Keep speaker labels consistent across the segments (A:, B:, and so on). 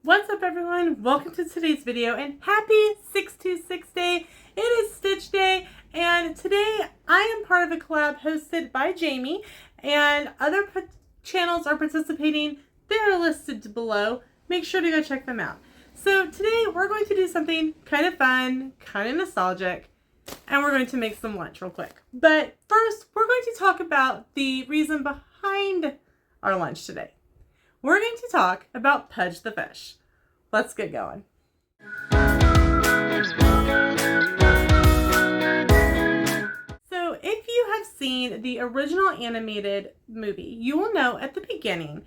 A: What's up, everyone? Welcome to today's video and happy 626 day. It is Stitch Day, and today I am part of a collab hosted by Jamie, and other channels are participating. They are listed below. Make sure to go check them out. So today we're going to do something kind of fun, kind of nostalgic, and we're going to make some lunch real quick. But first, we're going to talk about the reason behind our lunch today. We're going to talk about Pudge the Fish. Let's get going. So if you have seen the original animated movie, you will know at the beginning,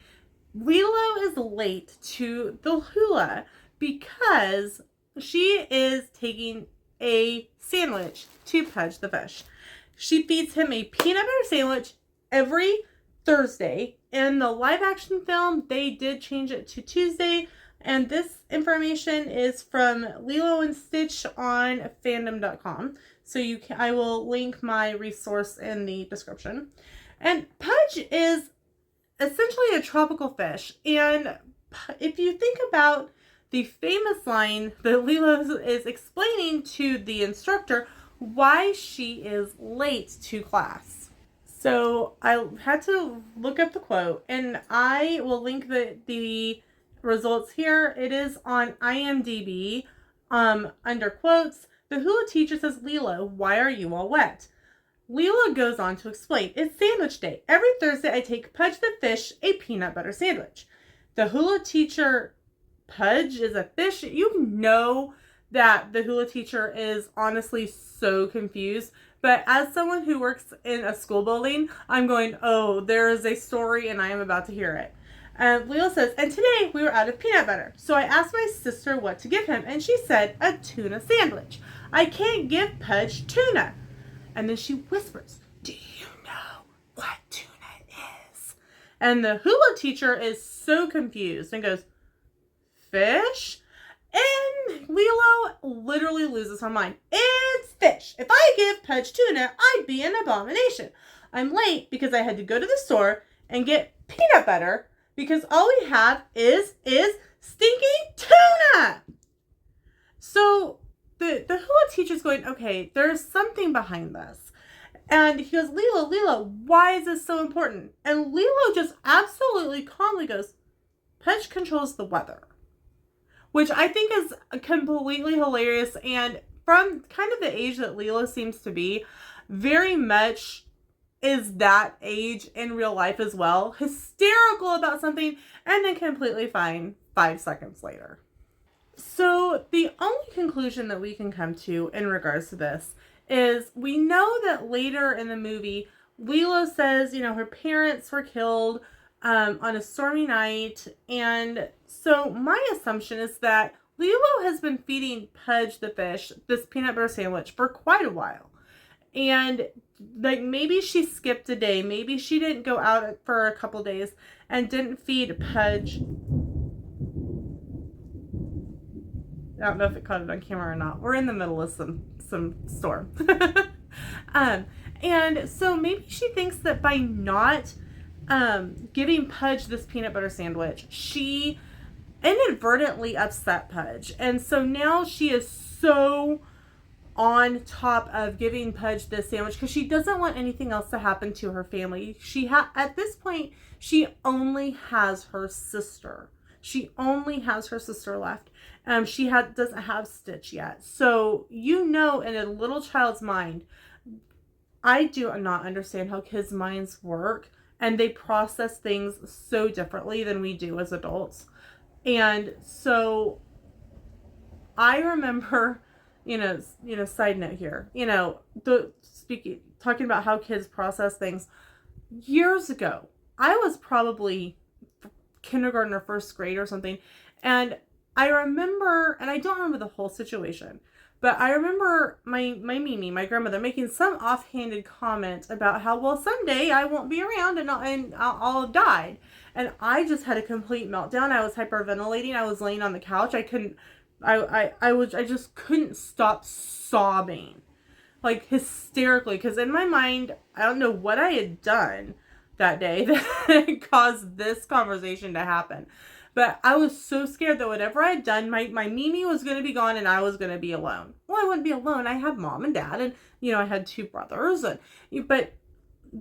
A: Lilo is late to the hula because she is taking a sandwich to Pudge the Fish. She feeds him a peanut butter sandwich every Thursday. In the live action film, they did change it to Tuesday, and this information is from Lilo and Stitch on fandom.com. So I will link my resource in the description. And Pudge is essentially a tropical fish, and if you think about the famous line that Lilo is explaining to the instructor why she is late to class. So I had to look up the quote, and I will link the results here. It is on IMDb under quotes. The hula teacher says, "Lilo, why are you all wet?" Lilo goes on to explain, "It's sandwich day. Every Thursday I take Pudge the Fish a peanut butter sandwich." The hula teacher, Pudge is a fish. You know that the hula teacher is honestly so confused. But as someone who works in a school building, I'm going, oh, there is a story and I am about to hear it. And Lilo says, "And today we were out of peanut butter. So I asked my sister what to give him, and she said a tuna sandwich. I can't give Pudge tuna." And then she whispers, "Do you know what tuna is?" And the hula teacher is so confused and goes, "Fish?" And Lilo literally loses her mind. "It's fish. If I give Pudge tuna, I'd be an abomination. I'm late because I had to go to the store and get peanut butter because all we have is stinking tuna." So the hula teacher's going, okay, there's something behind this. And he goes, Lilo, why is this so important?" And Lilo just absolutely calmly goes, "Pudge controls the weather." Which I think is completely hilarious, and from kind of the age that Lilo seems to be, very much is that age in real life as well. Hysterical about something and then completely fine 5 seconds later. So the only conclusion that we can come to in regards to this is we know that later in the movie, Lilo says, her parents were killed on a stormy night, and so my assumption is that Lilo has been feeding Pudge the Fish this peanut butter sandwich for quite a while, and like maybe she skipped a day, maybe she didn't go out for a couple days and didn't feed Pudge. I don't know if it caught it on camera or not. We're in the middle of some storm. And so maybe she thinks that by not giving Pudge this peanut butter sandwich, she inadvertently upset Pudge. And so now she is so on top of giving Pudge this sandwich because she doesn't want anything else to happen to her family. At this point, she only has her sister. She only has her sister left. She doesn't have Stitch yet. So, in a little child's mind, I do not understand how kids' minds work. And they process things so differently than we do as adults. And so I remember, side note here, talking about how kids process things years ago. I was probably kindergarten or first grade or something. And I remember, and I don't remember the whole situation, but I remember my Mimi, my grandmother, making some offhanded comment about how, well, someday I won't be around and I'll have died. And I just had a complete meltdown. I was hyperventilating. I was laying on the couch. I just couldn't stop sobbing, like hysterically. Because in my mind, I don't know what I had done that day that caused this conversation to happen. But I was so scared that whatever I had done, my Mimi was going to be gone and I was going to be alone. Well, I wouldn't be alone. I had mom and dad, and I had 2 brothers, but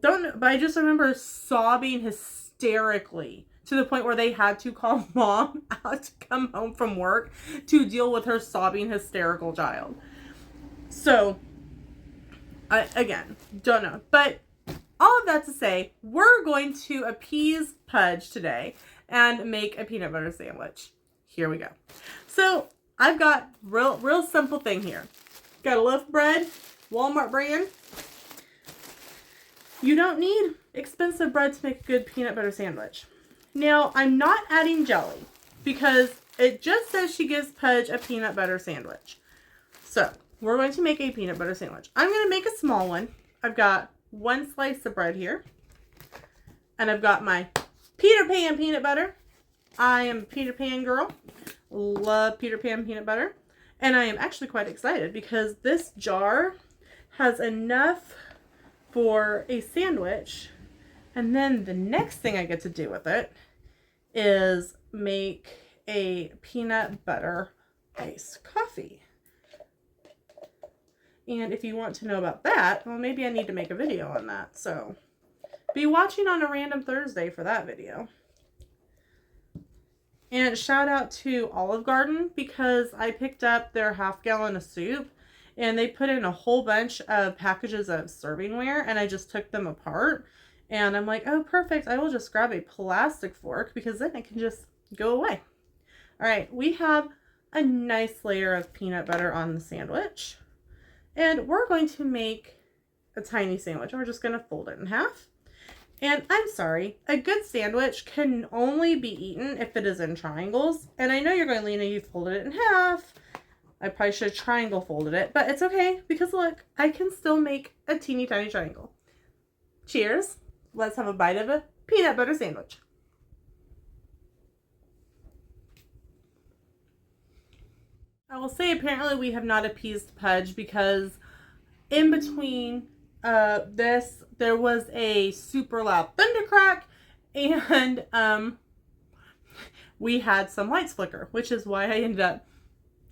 A: I just remember sobbing hysterically to the point where they had to call mom out to come home from work to deal with her sobbing hysterical child. So I, again, don't know. But all of that to say, we're going to appease Pudge today and make a peanut butter sandwich. Here we go. So I've got real simple thing here. Got a loaf of bread, Walmart brand. You don't need expensive bread to make a good peanut butter sandwich. Now, I'm not adding jelly because it just says she gives Pudge a peanut butter sandwich. So we're going to make a peanut butter sandwich. I'm going to make a small one. I've got 1 slice of bread here. And I've got my Peter Pan peanut butter. I am a Peter Pan girl. Love Peter Pan peanut butter. And I am actually quite excited because this jar has enough for a sandwich. And then the next thing I get to do with it is make a peanut butter iced coffee. And if you want to know about that, well, maybe I need to make a video on that. So be watching on a random Thursday for that video. And shout out to Olive Garden because I picked up their 1/2 gallon of soup and they put in a whole bunch of packages of servingware and I just took them apart. And I'm like, oh, perfect. I will just grab a plastic fork because then it can just go away. All right, we have a nice layer of peanut butter on the sandwich. And we're going to make a tiny sandwich. We're just going to fold it in half. And I'm sorry, a good sandwich can only be eaten if it is in triangles. And I know you're going, Lena, you folded it in half. I probably should have triangle folded it, but it's okay because look, I can still make a teeny tiny triangle. Cheers. Let's have a bite of a peanut butter sandwich. I will say apparently we have not appeased Pudge because in between this there was a super loud thunder crack and we had some lights flicker, which is why I ended up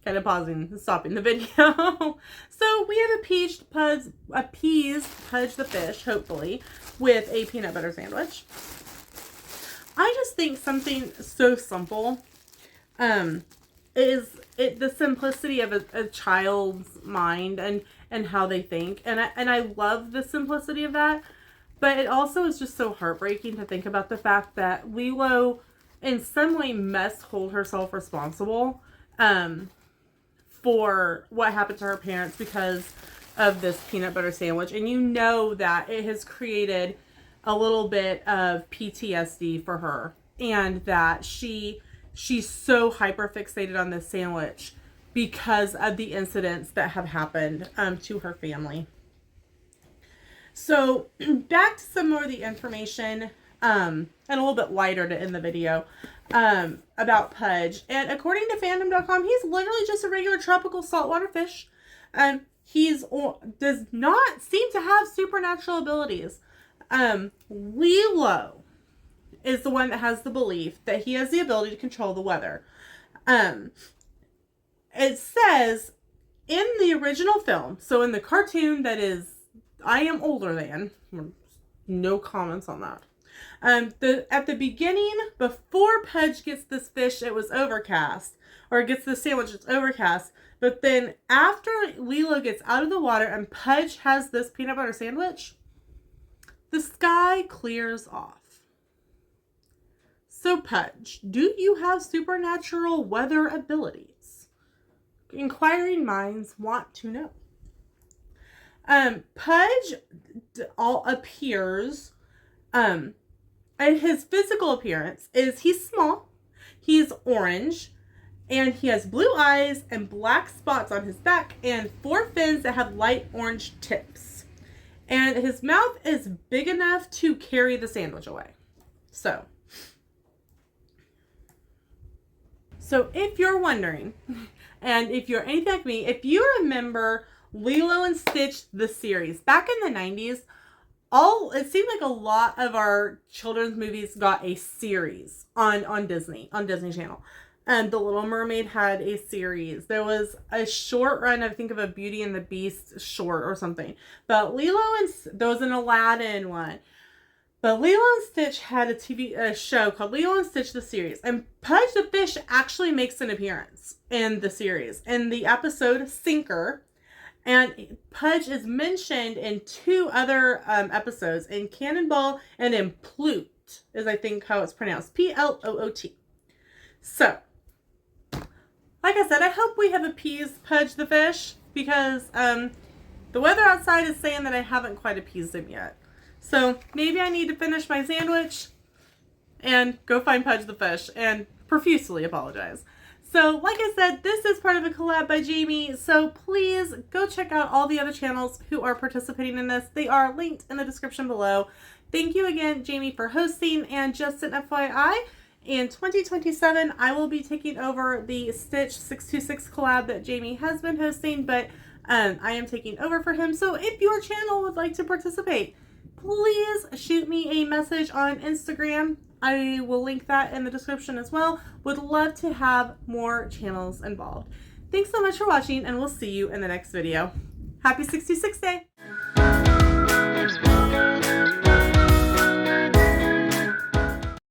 A: kind of pausing and stopping the video. So we have appeased Pudge the Fish, hopefully, with a peanut butter sandwich. I just think something so simple is the simplicity of a child's mind and how they think. And I love the simplicity of that. But it also is just so heartbreaking to think about the fact that Lilo in some way must hold herself responsible for what happened to her parents because of this peanut butter sandwich. And you know that it has created a little bit of PTSD for her. And that she's so hyper fixated on this sandwich because of the incidents that have happened to her family. So back to some more of the information and a little bit lighter to end the video about Pudge. And according to fandom.com, he's literally just a regular tropical saltwater fish. He does not seem to have supernatural abilities. Lilo is the one that has the belief that he has the ability to control the weather. It says in the original film, so in the cartoon that is, I am older than, no comments on that. At the beginning, before Pudge gets this fish, it was overcast, or gets the sandwich, it's overcast. But then after Lilo gets out of the water and Pudge has this peanut butter sandwich, the sky clears off. So Pudge, do you have supernatural weather abilities? Inquiring minds want to know. Pudge appears, and his physical appearance is he's small, he's orange, and he has blue eyes and black spots on his back and 4 fins that have light orange tips. And his mouth is big enough to carry the sandwich away. So if you're wondering, and if you're anything like me, if you remember Lilo and Stitch, the series, back in the 90s, it seemed like a lot of our children's movies got a series on Disney Channel. And The Little Mermaid had a series. There was a short run, I think, of a Beauty and the Beast short or something. But there was an Aladdin one. But Lilo and Stitch had a show called Lilo and Stitch the series. And Pudge the Fish actually makes an appearance in the series. In the episode Sinker. And Pudge is mentioned in 2 other episodes. In Cannonball and in Ploot, is I think how it's pronounced. P-L-O-O-T. So, like I said, I hope we have appeased Pudge the Fish. Because the weather outside is saying that I haven't quite appeased him yet. So maybe I need to finish my sandwich and go find Pudge the Fish and profusely apologize. So like I said, this is part of a collab by Jamie. So please go check out all the other channels who are participating in this. They are linked in the description below. Thank you again, Jamie, for hosting. And just an FYI, in 2027, I will be taking over the Stitch 626 collab that Jamie has been hosting, but I am taking over for him. So if your channel would like to participate, please shoot me a message on Instagram. I will link that in the description as well. Would love to have more channels involved. Thanks so much for watching, and we'll see you in the next video. Happy 66 Day!